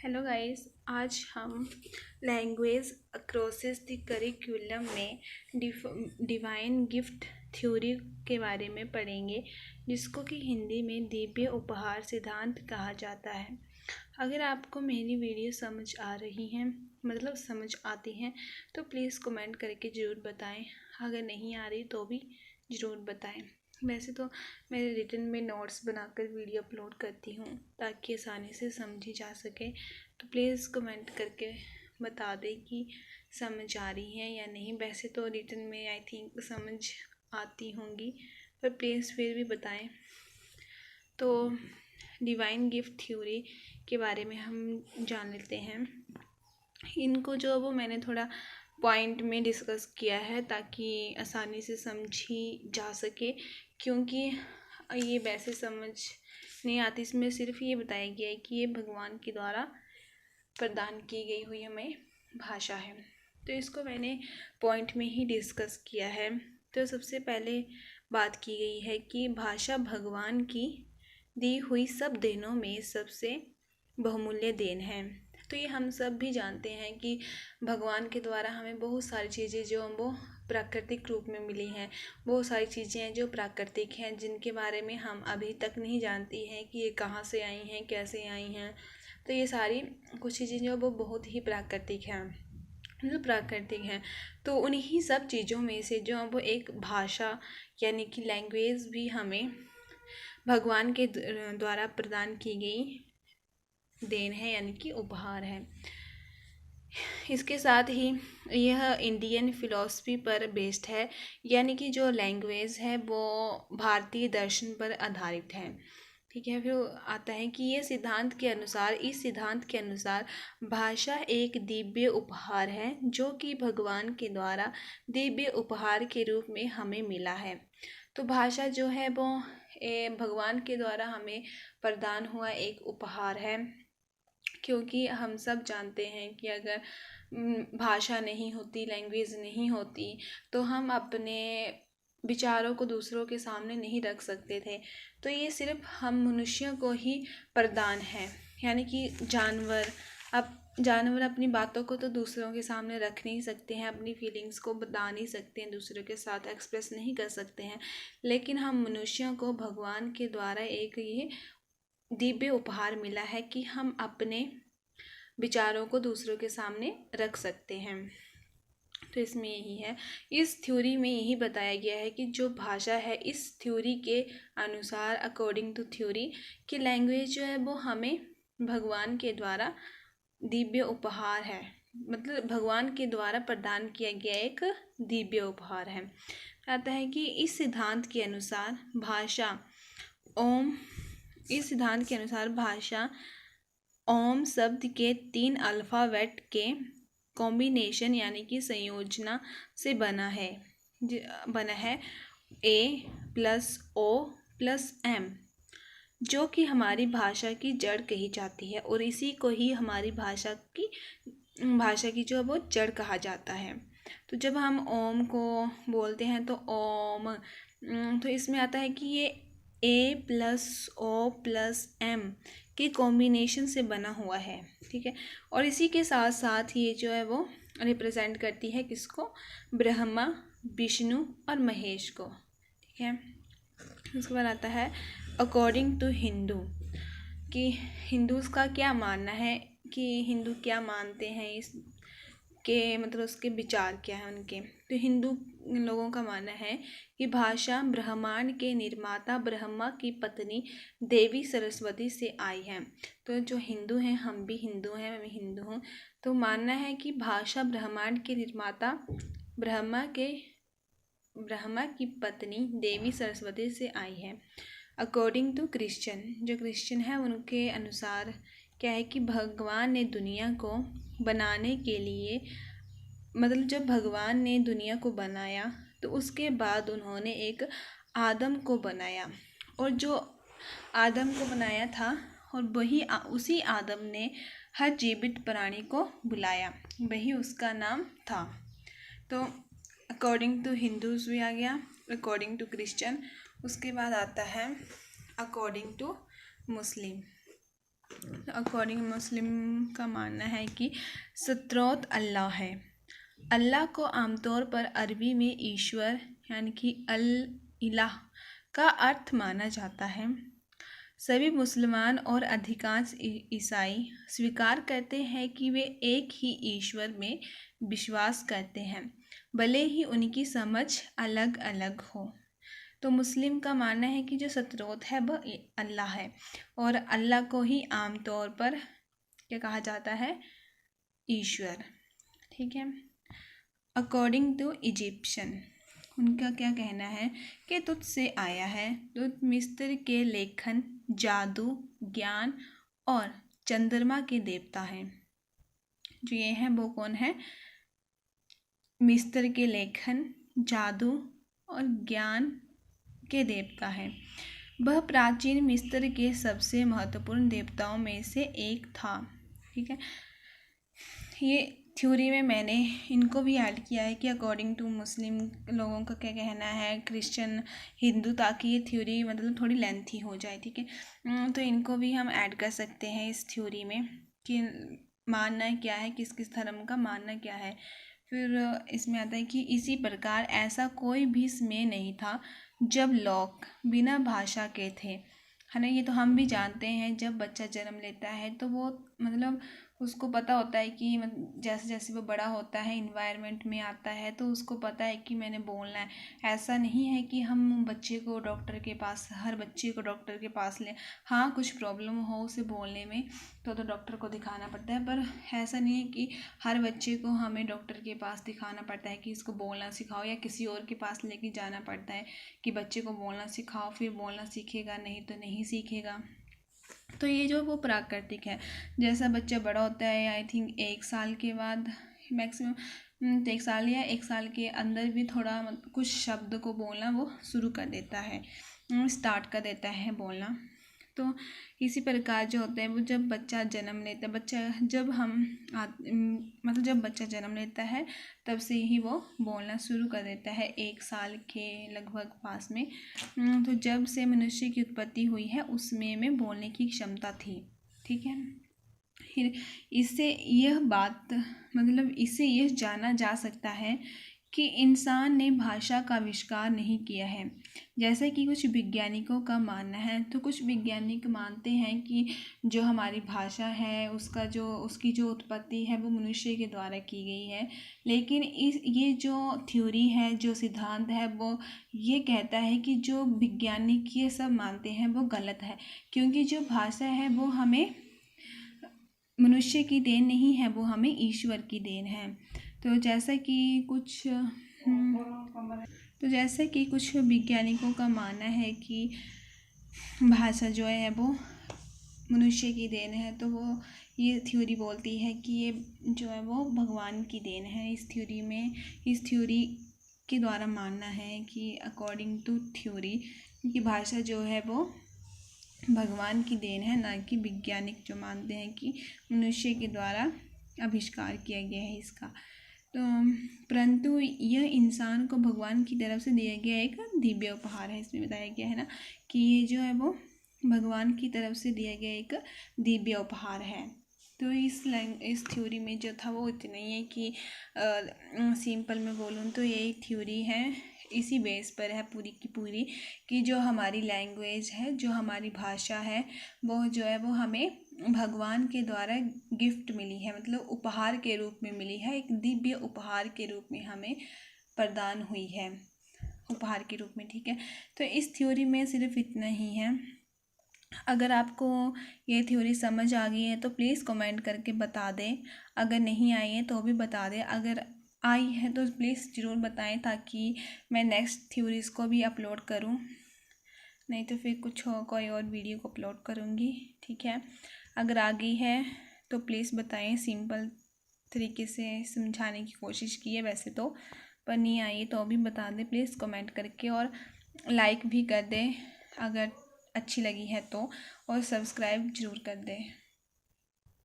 Hello guys, आज हम language अक्रॉसेस the curriculum में डिवाइन गिफ्ट थ्योरी के बारे में पढ़ेंगे, जिसको कि हिंदी में दिव्य उपहार सिद्धांत कहा जाता है। अगर आपको मेरी वीडियो समझ आ रही हैं, मतलब समझ आती हैं, तो प्लीज़ कमेंट करके ज़रूर बताएं। अगर नहीं आ रही तो भी ज़रूर बताएं। वैसे तो मैं रिटन में नोट्स बनाकर वीडियो अपलोड करती हूँ ताकि आसानी से समझी जा सके। तो प्लीज़ कमेंट करके बता दें कि समझ आ रही है या नहीं। वैसे तो रिटन में आई थिंक समझ आती होंगी, पर प्लीज़ फिर भी बताएं। तो डिवाइन गिफ्ट थ्योरी के बारे में हम जान लेते हैं। इनको जो वो मैंने थोड़ा पॉइंट में डिस्कस किया है ताकि आसानी से समझी जा सके, क्योंकि ये वैसे समझ नहीं आती। इसमें सिर्फ ये बताया गया है कि ये भगवान के द्वारा प्रदान की गई हुई हमें भाषा है। तो इसको मैंने पॉइंट में ही डिस्कस किया है। तो सबसे पहले बात की गई है कि भाषा भगवान की दी हुई सब देनों में सबसे बहुमूल्य देन है। तो ये हम सब भी जानते हैं कि भगवान के द्वारा हमें बहुत सारी चीज़ें जो वो प्राकृतिक रूप में मिली हैं, बहुत सारी चीज़ें हैं जो प्राकृतिक हैं, जिनके बारे में हम अभी तक नहीं जानती हैं कि ये कहाँ से आई हैं, कैसे आई हैं। तो ये सारी कुछ चीज़ें जो वो बहुत ही प्राकृतिक हैं, मतलब प्राकृतिक हैं। तो उन्हीं सब चीज़ों में से जो वो एक भाषा यानी कि लैंग्वेज भी हमें भगवान के द्वारा प्रदान की गई देन है, यानी कि उपहार है। इसके साथ ही यह इंडियन फिलॉसफी पर बेस्ड है, यानी कि जो लैंग्वेज है वो भारतीय दर्शन पर आधारित है। ठीक है। फिर आता है कि इस सिद्धांत के अनुसार भाषा एक दिव्य उपहार है जो कि भगवान के द्वारा दिव्य उपहार के रूप में हमें मिला है। तो भाषा जो है वो भगवान के द्वारा हमें प्रदान हुआ एक उपहार है, क्योंकि हम सब जानते हैं कि अगर भाषा नहीं होती, लैंग्वेज नहीं होती, तो हम अपने विचारों को दूसरों के सामने नहीं रख सकते थे। तो ये सिर्फ हम मनुष्यों को ही प्रदान है, यानी कि जानवर अपनी बातों को तो दूसरों के सामने रख नहीं सकते हैं, अपनी फीलिंग्स को बता नहीं सकते हैं, दूसरों के साथ एक्सप्रेस नहीं कर सकते हैं। लेकिन हम मनुष्यों को भगवान के द्वारा एक ये दिव्य उपहार मिला है कि हम अपने विचारों को दूसरों के सामने रख सकते हैं। तो इसमें यही है, इस थ्योरी में यही बताया गया है कि जो भाषा है, इस थ्योरी के अनुसार, अकॉर्डिंग टू थ्योरी, कि लैंग्वेज जो है वो हमें भगवान के द्वारा दिव्य उपहार है, मतलब भगवान के द्वारा प्रदान किया गया एक दिव्य उपहार है। आता है कि इस सिद्धांत के अनुसार भाषा ओम शब्द के 3 अल्फ़ाबेट के कॉम्बिनेशन यानी कि संयोजना से बना है A plus O plus M, जो कि हमारी भाषा की जड़ कही जाती है, और इसी को ही हमारी भाषा की जो है वो जड़ कहा जाता है। तो जब हम ओम को बोलते हैं तो ओम, तो इसमें आता है कि ये A plus O plus M के कॉम्बिनेशन से बना हुआ है। ठीक है। और इसी के साथ साथ ये जो है वो रिप्रेजेंट करती है किसको? ब्रह्मा, विष्णु और महेश को। ठीक है। उसके बाद आता है अकॉर्डिंग टू हिंदू, कि हिंदूज़ का क्या मानना है, कि हिंदू क्या मानते हैं इस के, मतलब उसके विचार क्या है उनके। तो हिंदू लोगों का मानना है कि भाषा ब्रह्मांड के निर्माता ब्रह्मा की पत्नी देवी सरस्वती से आई है। तो जो हिंदू हैं, हम भी हिंदू हैं, मैं हिंदू हूँ, तो मानना है कि भाषा ब्रह्मांड के निर्माता ब्रह्मा की पत्नी देवी सरस्वती से आई है। अकॉर्डिंग टू क्रिश्चियन, जो क्रिश्चियन है उनके अनुसार क्या है कि भगवान ने दुनिया को बनाने के लिए, मतलब जब भगवान ने दुनिया को बनाया तो उसके बाद उन्होंने एक आदम को बनाया, और जो आदम को बनाया था, और उसी आदम ने हर जीवित प्राणी को बुलाया, वही उसका नाम था। तो अकॉर्डिंग टू हिंदूज भी आ गया, अकॉर्डिंग टू क्रिश्चियन। उसके बाद आता है अकॉर्डिंग टू मुस्लिम। अकॉर्डिंग मुस्लिम का मानना है कि सत्रोत अल्लाह है। अल्लाह को आमतौर पर अरबी में ईश्वर यानी कि अल इलाह का अर्थ माना जाता है। सभी मुसलमान और अधिकांश ईसाई स्वीकार करते हैं कि वे एक ही ईश्वर में विश्वास करते हैं, भले ही उनकी समझ अलग अलग हो। तो मुस्लिम का मानना है कि जो सत्रोत है वह अल्लाह है और अल्लाह को ही आमतौर पर क्या कहा जाता है, ईश्वर। ठीक है। अकॉर्डिंग टू इजिप्शियन, उनका क्या कहना है कि तुझ से आया है, तुझ मिस्र के लेखन, जादू, ज्ञान और चंद्रमा के देवता हैं। जो ये हैं वो कौन है, मिस्र के लेखन, जादू और ज्ञान के देवता है। वह प्राचीन मिस्र के सबसे महत्वपूर्ण देवताओं में से एक था। ठीक है। ये थ्योरी में मैंने इनको भी ऐड किया है कि अकॉर्डिंग टू मुस्लिम लोगों का क्या कहना है, क्रिश्चियन, हिंदू, ताकि ये थ्योरी मतलब थोड़ी लेंथी हो जाए। ठीक है। तो इनको भी हम ऐड कर सकते हैं इस थ्योरी में कि मानना क्या है, किस किस धर्म का मानना क्या है। फिर इसमें आता है कि इसी प्रकार ऐसा कोई भी समय नहीं था जब लोग बिना भाषा के थे, है ना। ये तो हम भी जानते हैं, जब बच्चा जन्म लेता है तो वो मतलब उसको पता होता है कि जैसे जैसे वो बड़ा होता है, इन्वायरमेंट में आता है, तो उसको पता है कि मैंने बोलना है। ऐसा नहीं है कि हम बच्चे को डॉक्टर के पास, हर बच्चे को डॉक्टर के पास लें। हाँ, कुछ प्रॉब्लम हो उसे बोलने में तो डॉक्टर को दिखाना पड़ता है, पर ऐसा नहीं है कि हर बच्चे को हमें डॉक्टर के पास दिखाना पड़ता है कि इसको बोलना सिखाओ, या किसी और के पास लेके जाना पड़ता है कि बच्चे को बोलना सिखाओ, फिर बोलना सीखेगा, नहीं तो नहीं सीखेगा। तो ये जो वो प्राकृतिक है। जैसा बच्चा बड़ा होता है, आई थिंक 1 साल के बाद मैक्सिमम 1 साल या 1 साल के अंदर भी थोड़ा कुछ शब्द को बोलना वो शुरू कर देता है, स्टार्ट कर देता है बोलना। तो इसी प्रकार जो होता है वो जब बच्चा जन्म लेता है, जब बच्चा जन्म लेता है तब से ही वो बोलना शुरू कर देता है, 1 साल के लगभग पास में। तो जब से मनुष्य की उत्पत्ति हुई है उसमें में बोलने की क्षमता थी। ठीक है। फिर इससे यह जाना जा सकता है कि इंसान ने भाषा का आविष्कार नहीं किया है, जैसे कि कुछ वैज्ञानिकों का मानना है। तो कुछ वैज्ञानिक मानते हैं कि जो हमारी भाषा है उसकी जो उत्पत्ति है वो मनुष्य के द्वारा की गई है। लेकिन ये जो थ्योरी है, जो सिद्धांत है, वो ये कहता है कि जो वैज्ञानिक ये सब मानते हैं वो गलत है, क्योंकि जो भाषा है वो हमें मनुष्य की देन नहीं है, वो हमें ईश्वर की देन है। तो जैसा कि कुछ वैज्ञानिकों का मानना है कि भाषा जो है वो मनुष्य की देन है, तो वो ये थ्योरी बोलती है कि ये जो है वो भगवान की देन है। इस थ्योरी के द्वारा मानना है कि अकॉर्डिंग टू थ्योरी कि भाषा जो है वो भगवान की देन है, ना कि वैज्ञानिक जो मानते हैं कि मनुष्य के द्वारा आविष्कार किया गया है इसका। तो परंतु यह इंसान को भगवान की तरफ से दिया गया एक दिव्य उपहार है। इसमें बताया गया है ना कि ये जो है वो भगवान की तरफ से दिया गया एक दिव्य उपहार है। तो इस थ्योरी में जो था वो इतना ही है कि सिंपल में बोलूँ तो ये एक थ्योरी है, इसी बेस पर है पूरी की पूरी कि जो हमारी लैंग्वेज है, जो हमारी भाषा है, वो जो है वो हमें भगवान के द्वारा गिफ्ट मिली है, मतलब उपहार के रूप में मिली है, एक दिव्य उपहार के रूप में हमें प्रदान हुई है, उपहार के रूप में। ठीक है। तो इस थ्योरी में सिर्फ इतना ही है। अगर आपको ये थ्योरी समझ आ गई है तो प्लीज़ कमेंट करके बता दें, अगर नहीं आई है तो भी बता दें, अगर आई है तो प्लीज़ ज़रूर बताएं ताकि मैं नेक्स्ट थ्योरीज को भी अपलोड करूं, नहीं तो फिर कोई और वीडियो को अपलोड करूंगी। ठीक है। अगर आ गई है तो प्लीज़ बताएं, सिंपल तरीके से समझाने की कोशिश की है वैसे तो, पर नहीं आई है तो भी बता दें प्लीज़ कमेंट करके, और लाइक भी कर दें अगर अच्छी लगी है तो, और सब्सक्राइब ज़रूर कर दें।